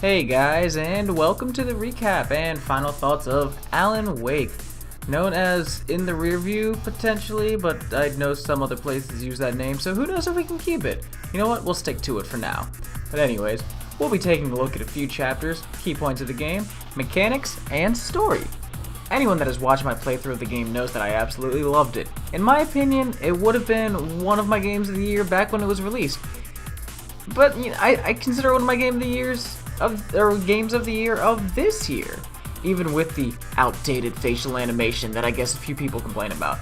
Hey guys, and welcome to the recap and final thoughts of Alan Wake, known as In the Rearview potentially, but I know some other places use that name, so who knows if we can keep it. You know what, we'll stick to it for now. But anyways, we'll be taking a look at a few chapters, key points of the game, mechanics, and story. Anyone that has watched my playthrough of the game knows that I absolutely loved it. In my opinion, it would have been one of my games of the year back when it was released. But you know, I consider one of my games of the year of this year, even with the outdated facial animation that I guess a few people complain about.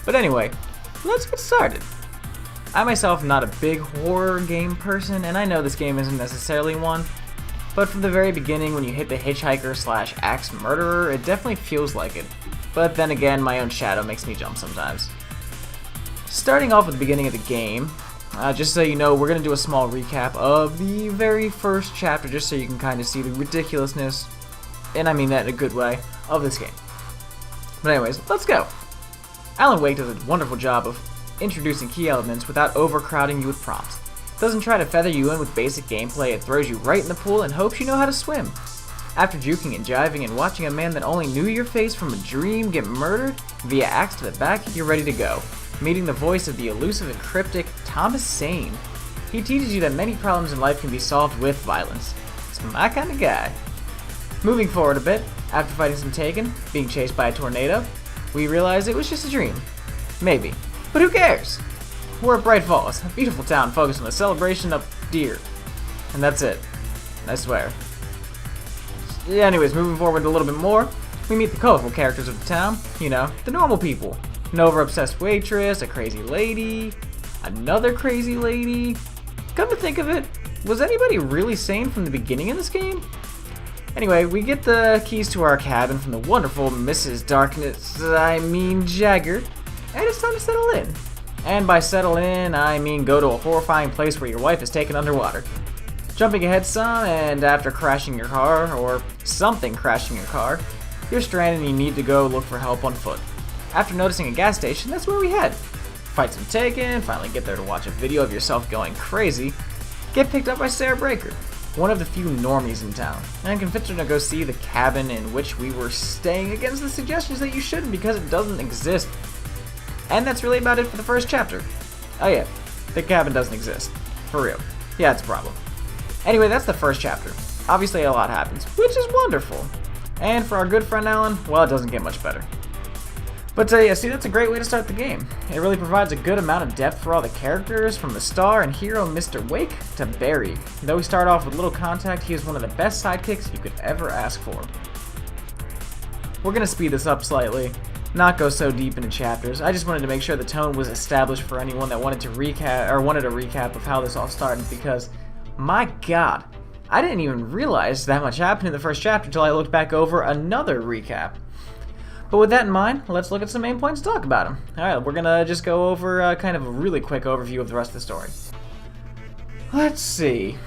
But anyway, let's get started. I myself am not a big horror game person, and I know this game isn't necessarily one, but from the very beginning when you hit the hitchhiker / axe murderer, it definitely feels like it. But then again, my own shadow makes me jump sometimes. Starting off with the beginning of the game, just so you know, we're going to do a small recap of the very first chapter, just so you can kind of see the ridiculousness, and I mean that in a good way, of this game. But anyways, let's go! Alan Wake does a wonderful job of introducing key elements without overcrowding you with prompts. It doesn't try to feather you in with basic gameplay, it throws you right in the pool and hopes you know how to swim. After juking and jiving and watching a man that only knew your face from a dream get murdered via axe to the back, you're ready to go. Meeting the voice of the elusive and cryptic Thomas Sane. He teaches you that many problems in life can be solved with violence. It's my kind of guy. Moving forward a bit, after fighting some Taken, being chased by a tornado, we realize it was just a dream. Maybe. But who cares? We're at Bright Falls, a beautiful town focused on the celebration of deer. And that's it. I swear. Yeah, anyways, moving forward a little bit more, we meet the colorful characters of the town. You know, the normal people. An over-obsessed waitress, a crazy lady, another crazy lady. Come to think of it, was anybody really sane from the beginning of this game? Anyway, we get the keys to our cabin from the wonderful Mrs. Jagger, and it's time to settle in. And by settle in, I mean go to a horrifying place where your wife is taken underwater. Jumping ahead some, and after crashing your car, or something crashing your car, you're stranded and you need to go look for help on foot. After noticing a gas station, that's where we head. Fight some Taken, finally get there to watch a video of yourself going crazy, get picked up by Sarah Breaker, one of the few normies in town, and convince her to go see the cabin in which we were staying against the suggestions that you shouldn't because it doesn't exist. And that's really about it for the first chapter. Oh yeah, the cabin doesn't exist. For real. Yeah, it's a problem. Anyway, that's the first chapter. Obviously a lot happens, which is wonderful. And for our good friend Alan, well, it doesn't get much better. But yeah, see, that's a great way to start the game. It really provides a good amount of depth for all the characters, from the star and hero Mr. Wake to Barry. Though we start off with little contact, he is one of the best sidekicks you could ever ask for. We're gonna speed this up slightly, not go so deep into chapters. I just wanted to make sure the tone was established for anyone that wanted a recap of how this all started, because my god, I didn't even realize that much happened in the first chapter until I looked back over another recap. But with that in mind, let's look at some main points and talk about them. Alright, we're gonna just go over kind of a really quick overview of the rest of the story. Let's see.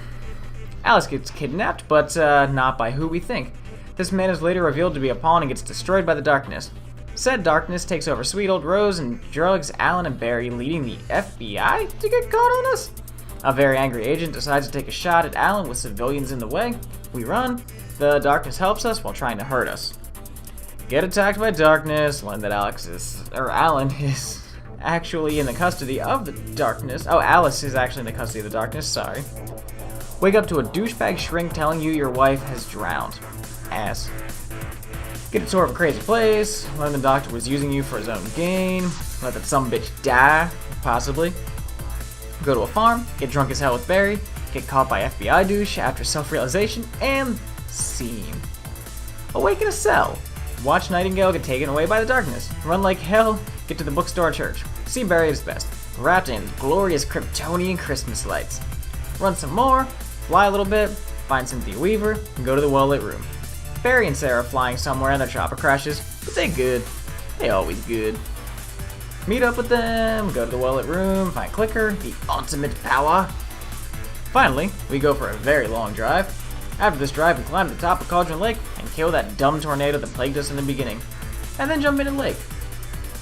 Alice gets kidnapped, but not by who we think. This man is later revealed to be a pawn and gets destroyed by the darkness. Said darkness takes over sweet old Rose and drugs Alan and Barry, leading the FBI to get caught on us. A very angry agent decides to take a shot at Alan with civilians in the way. We run. The darkness helps us while trying to hurt us. Get attacked by darkness, learn that Alan is actually in the custody of the darkness. Oh, Alice is actually in the custody of the darkness, sorry. Wake up to a douchebag shrink telling you your wife has drowned. Ass. Get a tour of a crazy place, learn the doctor was using you for his own gain, let that sumbitch die, possibly. Go to a farm, get drunk as hell with Barry, get caught by FBI douche after self-realization, and scene. Awake in a cell. Watch Nightingale get taken away by the darkness. Run like hell, get to the bookstore church. See Barry at his best, wrapped in glorious Kryptonian Christmas lights. Run some more, fly a little bit, find Cynthia Weaver, and go to the well-lit room. Barry and Sarah flying somewhere and their chopper crashes, but they good. They always good. Meet up with them, go to the well-lit room, find Clicker, the ultimate power. Finally, we go for a very long drive. After this drive, we climb to the top of Cauldron Lake and kill that dumb tornado that plagued us in the beginning, and then jump into the lake.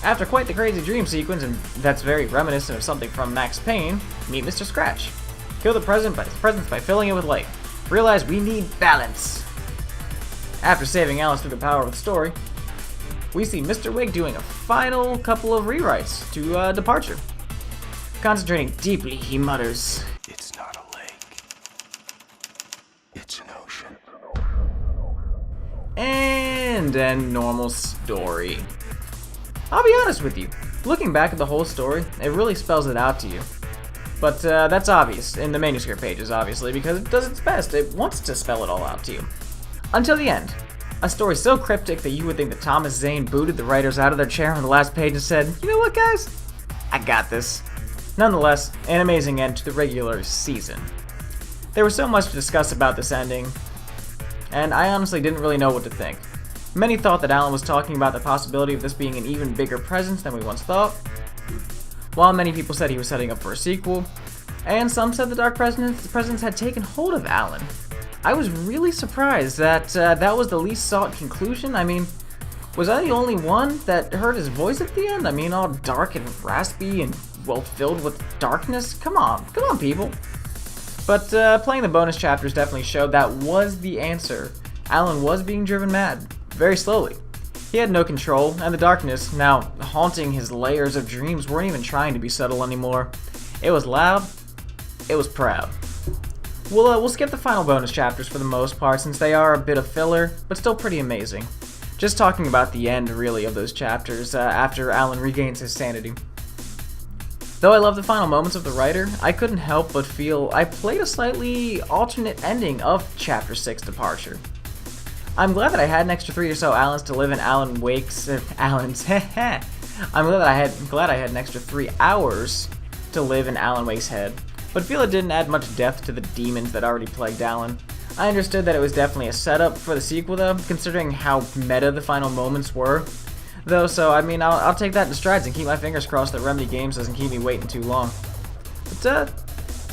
After quite the crazy dream sequence, and that's very reminiscent of something from Max Payne, meet Mr. Scratch. Kill the presents by filling it with light. realized we need balance. After saving Alice through the power of the story, we see Mr. Wig doing a final couple of rewrites to Departure. Concentrating deeply, he mutters, "It's not a lake. It's an ocean." And end normal story. I'll be honest with you, looking back at the whole story, it really spells it out to you. But that's obvious in the manuscript pages, obviously, because it does its best. It wants to spell it all out to you. Until the end. A story so cryptic that you would think that Thomas Zane booted the writers out of their chair on the last page and said, "You know what, guys? I got this." Nonetheless, an amazing end to the regular season. There was so much to discuss about this ending, and I honestly didn't really know what to think. Many thought that Alan was talking about the possibility of this being an even bigger presence than we once thought, while many people said he was setting up for a sequel, and some said the Dark Presence had taken hold of Alan. I was really surprised that that was the least sought conclusion. I mean, was I the only one that heard his voice at the end? I mean, all dark and raspy and, well, filled with darkness? Come on, people. But playing the bonus chapters definitely showed that was the answer. Alan was being driven mad, very slowly. He had no control, and the darkness, now haunting his layers of dreams, weren't even trying to be subtle anymore. It was loud, it was proud. We'll skip the final bonus chapters for the most part, since they are a bit of filler, but still pretty amazing. Just talking about the end, really, of those chapters after Alan regains his sanity. Though I love the final moments of the writer, I couldn't help but feel I played a slightly alternate ending of Chapter 6 Departure. I'm glad that I had an extra 3 or so Alans to live in Alan Wake's... Alan's... I'm glad I had an extra 3 hours to live in Alan Wake's head, but feel it didn't add much depth to the demons that already plagued Alan. I understood that it was definitely a setup for the sequel though, considering how meta the final moments were. Though, so I mean, I'll take that in strides and keep my fingers crossed that Remedy Games doesn't keep me waiting too long. But,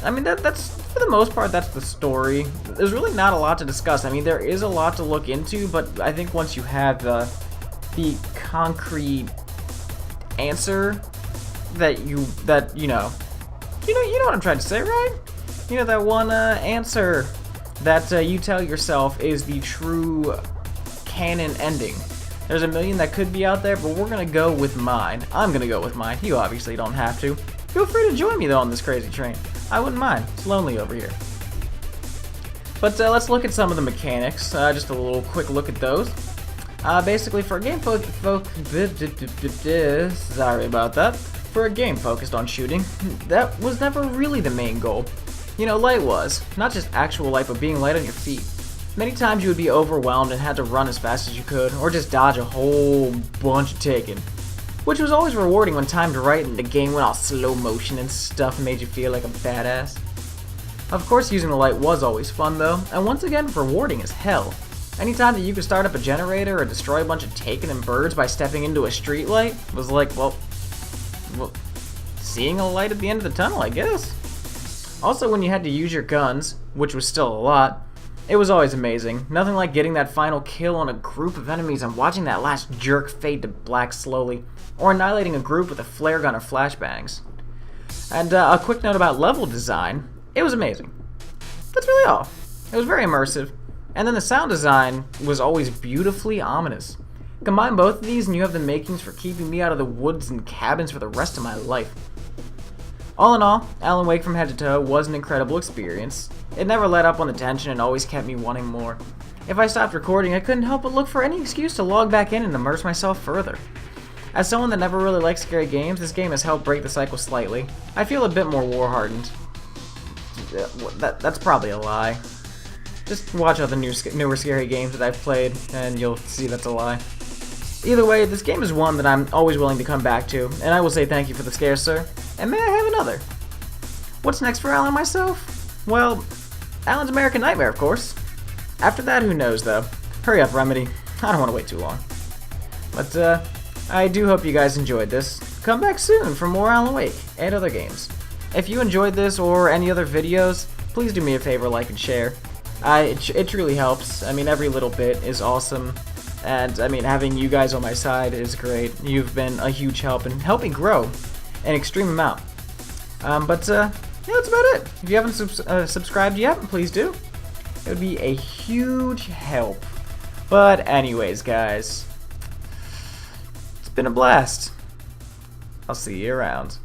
I mean, that's, for the most part, that's the story. There's really not a lot to discuss. I mean, there is a lot to look into, but I think once you have the concrete answer you know what I'm trying to say, right? You know, that one answer that you tell yourself is the true canon ending. There's a million that could be out there, but we're gonna go with mine. I'm gonna go with mine. You obviously don't have to. Feel free to join me though on this crazy train. I wouldn't mind. It's lonely over here. But let's look at some of the mechanics. Just a little quick look at those. Basically, for a game sorry about that. For a game focused on shooting, that was never really the main goal. You know, light was. Not just actual light, but being light on your feet. Many times you would be overwhelmed and had to run as fast as you could, or just dodge a whole bunch of taken. Which was always rewarding when timed right and the game went all slow motion and stuff and made you feel like a badass. Of course, using the light was always fun though, and once again rewarding as hell. Anytime that you could start up a generator or destroy a bunch of taken and birds by stepping into a street light was like, well, seeing a light at the end of the tunnel, I guess. Also, when you had to use your guns, which was still a lot, it was always amazing. Nothing like getting that final kill on a group of enemies and watching that last jerk fade to black slowly, or annihilating a group with a flare gun or flashbangs. And a quick note about level design, it was amazing. That's really all. It was very immersive, and then the sound design was always beautifully ominous. Combine both of these and you have the makings for keeping me out of the woods and cabins for the rest of my life. All in all, Alan Wake from head to toe was an incredible experience. It never let up on the tension and always kept me wanting more. If I stopped recording, I couldn't help but look for any excuse to log back in and immerse myself further. As someone that never really liked scary games, this game has helped break the cycle slightly. I feel a bit more war-hardened. That's probably a lie. Just watch other newer scary games that I've played, and you'll see that's a lie. Either way, this game is one that I'm always willing to come back to, and I will say thank you for the scare, sir. And may I have another? What's next for Alan and myself? Well, Alan's American Nightmare, of course. After that, who knows, though. Hurry up, Remedy. I don't want to wait too long. But, I do hope you guys enjoyed this. Come back soon for more Alan Wake and other games. If you enjoyed this or any other videos, please do me a favor, like and share. It truly helps. I mean, every little bit is awesome. And, I mean, having you guys on my side is great. You've been a huge help in helping grow an extreme amount. Yeah, that's about it. If you haven't subscribed yet, please do. It would be a huge help. But anyways, guys, it's been a blast. I'll see you around.